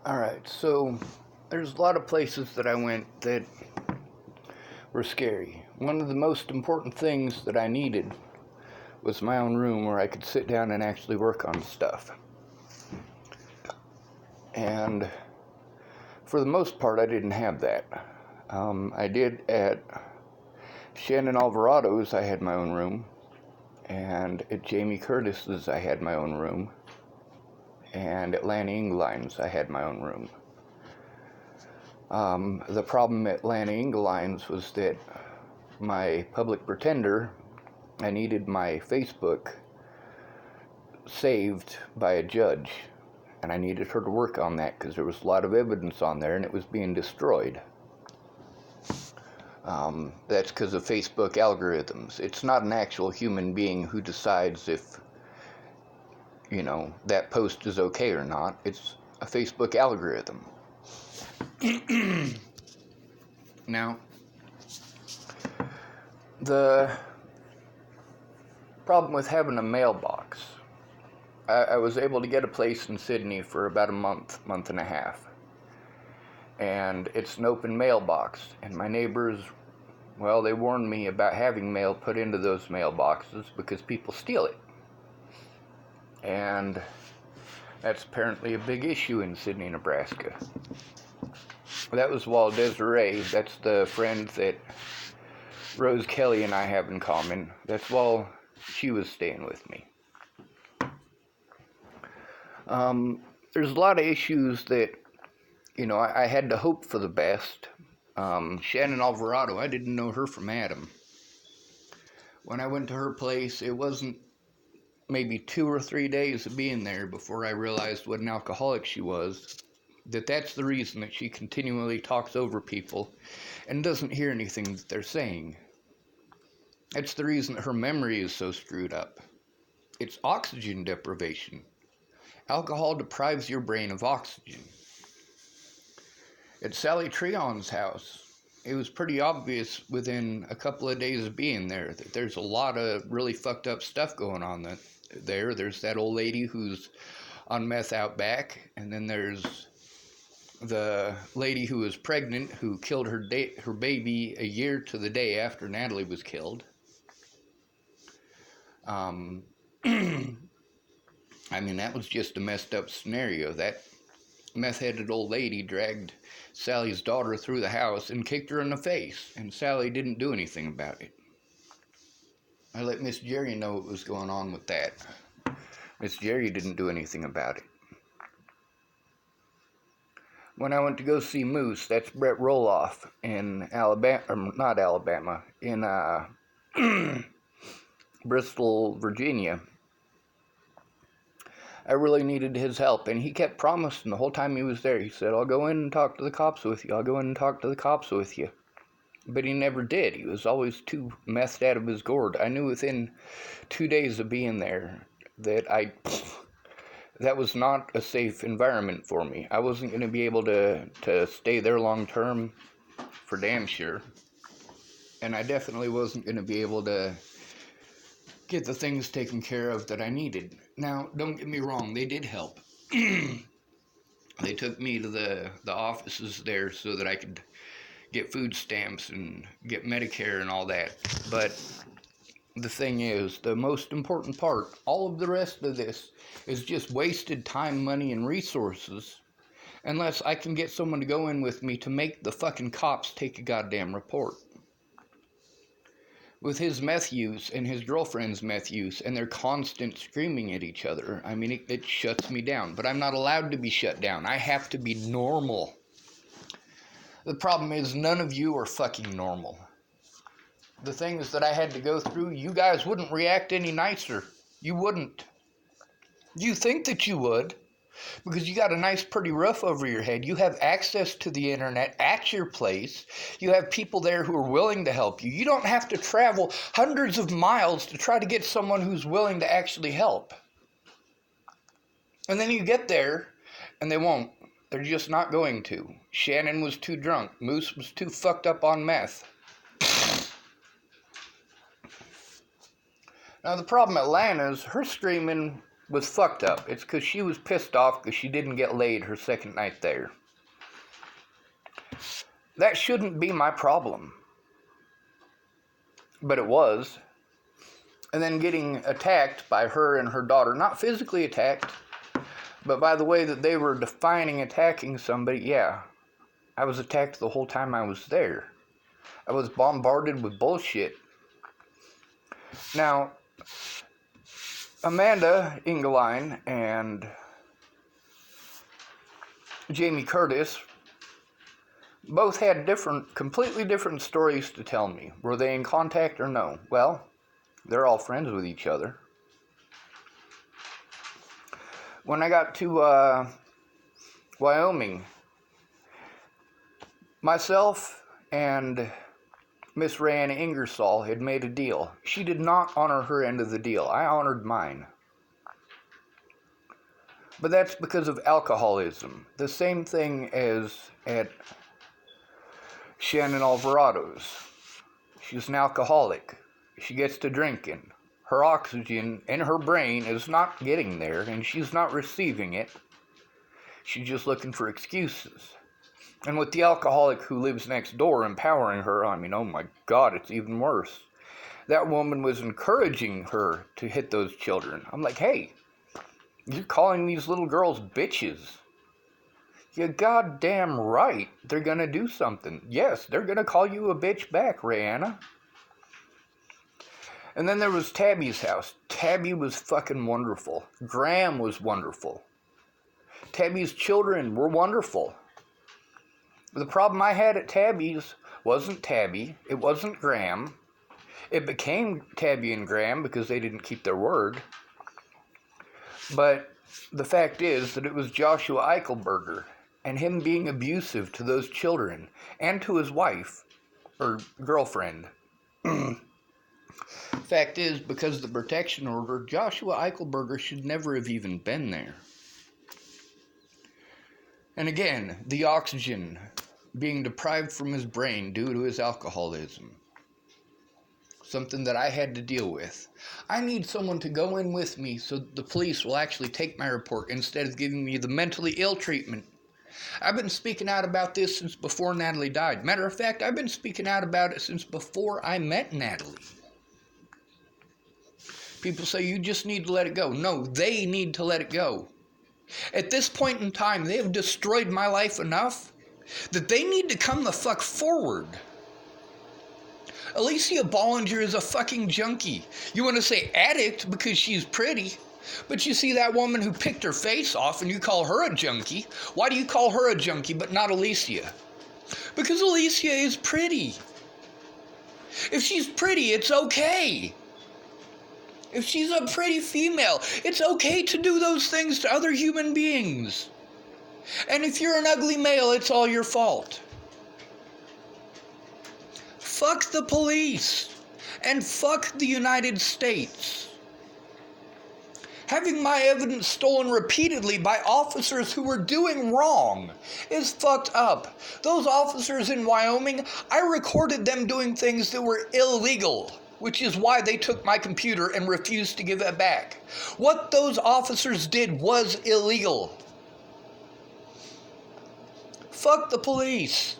Alright, so there's a lot of places that I went that were scary. One of the most important things that I needed was my own room where I could sit down and actually work on stuff. And for the most part, I didn't have that. I did at Shannon Alvarado's, I had my own room. And at Jamie Curtis's, I had my own room. And at Lanny Ingeline's, I had my own room. The problem at Lanny Ingeline's was that my public pretender, I needed my Facebook saved by a judge, and I needed her to work on that because there was a lot of evidence on there and it was being destroyed. That's because of Facebook algorithms. It's not an actual human being who decides if, that post is okay or not. It's a Facebook algorithm. Now, the problem with having a mailbox, I was able to get a place in Sydney for about a month and a half. And it's an open mailbox. And my neighbors, well, they warned me about having mail put into those mailboxes because people steal it. And that's apparently a big issue in Sydney, Nebraska. That was while Desiree, that's the friend that Rose Kelly and I have in common, that's while she was staying with me. There's a lot of issues that, I had to hope for the best. Shannon Alvarado, I didn't know her from Adam. When I went to her place, it wasn't maybe 2 or 3 days of being there before I realized what an alcoholic she was. That's the reason that she continually talks over people and doesn't hear anything that they're saying. That's the reason that her memory is so screwed up. It's oxygen deprivation. Alcohol deprives your brain of oxygen. At Sally Treon's house, it was pretty obvious within a couple of days of being there that there's a lot of really fucked up stuff going on there. There's that old lady who's on meth out back, and then there's the lady who was pregnant who killed her baby a year to the day after Natalie was killed. That was just a messed up scenario. That meth-headed old lady dragged Sally's daughter through the house and kicked her in the face, and Sally didn't do anything about it. I let Miss Jerry know what was going on with that. Miss Jerry didn't do anything about it. When I went to go see Moose, that's Brett Roloff in in Bristol, Virginia. I really needed his help, and he kept promising the whole time he was there. He said, I'll go in and talk to the cops with you. I'll go in and talk to the cops with you. But he never did. He was always too messed out of his gourd. I knew within 2 days of being there that that was not a safe environment for me. I wasn't going to be able to stay there long term, for damn sure. And I definitely wasn't going to be able to get the things taken care of that I needed. Now, don't get me wrong, they did help. They took me to the offices there so that I could get food stamps and get Medicare and all that. But the thing is, the most important part, all of the rest of this is just wasted time, money, and resources unless I can get someone to go in with me to make the fucking cops take a goddamn report. With his meth use and his girlfriend's meth use and their constant screaming at each other, it shuts me down. But I'm not allowed to be shut down. I have to be normal. The problem is none of you are fucking normal. The things that I had to go through, you guys wouldn't react any nicer. You wouldn't. You think that you would, because you got a nice pretty roof over your head. You have access to the internet at your place. You have people there who are willing to help you. You don't have to travel hundreds of miles to try to get someone who's willing to actually help. And then you get there, and they won't. They're just not going to. Shannon was too drunk. Moose was too fucked up on meth. Now, the problem at Lana's, her screaming was fucked up. It's because she was pissed off because she didn't get laid her second night there. That shouldn't be my problem. But it was. And then getting attacked by her and her daughter, not physically attacked, but by the way that they were defining attacking somebody, yeah. I was attacked the whole time I was there. I was bombarded with bullshit. Now, Amanda Engeline and Jamie Curtis both had completely different stories to tell me. Were they in contact or no? Well, they're all friends with each other. When I got to Wyoming, myself and Miss Rayanne Ingersoll had made a deal. She did not honor her end of the deal. I honored mine. But that's because of alcoholism. The same thing as at Shannon Alvarado's. She's an alcoholic. She gets to drinking. Her oxygen in her brain is not getting there, and she's not receiving it. She's just looking for excuses. And with the alcoholic who lives next door empowering her, I mean, oh my God, it's even worse. That woman was encouraging her to hit those children. I'm like, hey, you're calling these little girls bitches. You're goddamn right. They're going to do something. Yes, they're going to call you a bitch back, Rihanna. And then there was Tabby's house. Tabby was fucking wonderful. Graham was wonderful. Tabby's children were wonderful. The problem I had at Tabby's wasn't Tabby. It wasn't Graham. It became Tabby and Graham because they didn't keep their word. But the fact is that it was Joshua Eichelberger and him being abusive to those children and to his wife, or girlfriend. Fact is, because of the protection order, Joshua Eichelberger should never have even been there. And again, the oxygen being deprived from his brain due to his alcoholism. Something that I had to deal with. I need someone to go in with me so the police will actually take my report instead of giving me the mentally ill treatment. I've been speaking out about this since before Natalie died. Matter of fact, I've been speaking out about it since before I met Natalie. People say you just need to let it go. No, they need to let it go. At this point in time, they have destroyed my life enough that they need to come the fuck forward. Alicia Bollinger is a fucking junkie. You want to say addict because she's pretty, but you see that woman who picked her face off and you call her a junkie. Why do you call her a junkie but not Alicia? Because Alicia is pretty. If she's pretty, it's okay. If she's a pretty female, it's okay to do those things to other human beings. And if you're an ugly male, it's all your fault. Fuck the police. And fuck the United States. Having my evidence stolen repeatedly by officers who were doing wrong is fucked up. Those officers in Wyoming, I recorded them doing things that were illegal, which is why they took my computer and refused to give it back. What those officers did was illegal. Fuck the police.